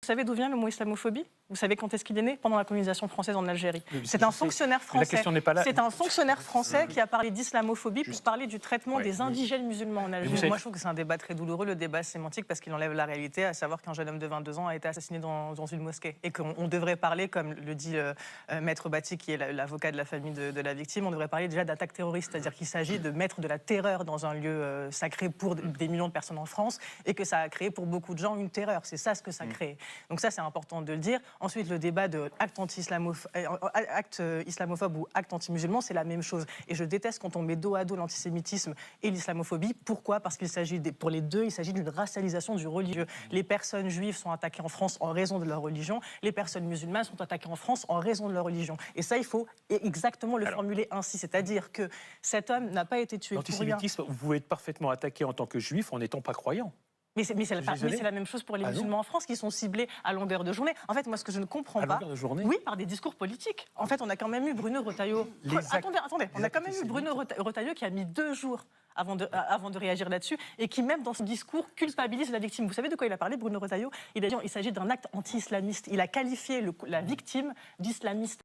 savez d'où vient le mot islamophobie? Vous savez quand est-ce qu'il est né? Pendant la colonisation française en Algérie. C'est un fonctionnaire français. La question n'est pas là. C'est un fonctionnaire français qui a parlé d'islamophobie pour parler du traitement des indigènes musulmans en Algérie. Moi, je trouve que c'est un débat très douloureux, le débat sémantique, parce qu'il enlève la réalité, à savoir qu'un jeune homme de 22 ans a été assassiné dans une mosquée. Et qu'on devrait parler, comme le dit Maître Bati, qui est l'avocat de la famille de la victime, on devrait parler déjà d'attaque terroriste. C'est-à-dire qu'il s'agit de mettre de la terreur dans un lieu sacré pour des millions de personnes en France, et que ça a créé pour beaucoup de gens une terreur. C'est ça ce que ça crée. Donc ça, c'est important de le dire. Ensuite, le débat de acte islamophobe ou acte anti-musulman, c'est la même chose. Et je déteste quand on met dos à dos l'antisémitisme et l'islamophobie. Pourquoi? Parce qu'il s'agit, pour les deux, il s'agit d'une racialisation du religieux. Les personnes juives sont attaquées en France en raison de leur religion. Les personnes musulmanes sont attaquées en France en raison de leur religion. Et ça, il faut exactement le formuler ainsi. C'est-à-dire que cet homme n'a pas été tué pour rien. L'antisémitisme, vous pouvez être parfaitement attaqué en tant que juif en n'étant pas croyant. Mais c'est la même chose pour les musulmans en France qui sont ciblés à longueur de journée. En fait, moi, ce que je ne comprends pas... longueur de journée? Oui, par des discours politiques. En fait, on a quand même eu Bruno Retailleau... Attendez, on a quand même eu Bruno Retailleau qui a mis 2 jours avant de réagir là-dessus, et qui, même dans son discours, culpabilise la victime. Vous savez de quoi il a parlé, Bruno Retailleau? Il a dit qu'il s'agit d'un acte anti-islamiste. Il a qualifié la victime d'islamiste.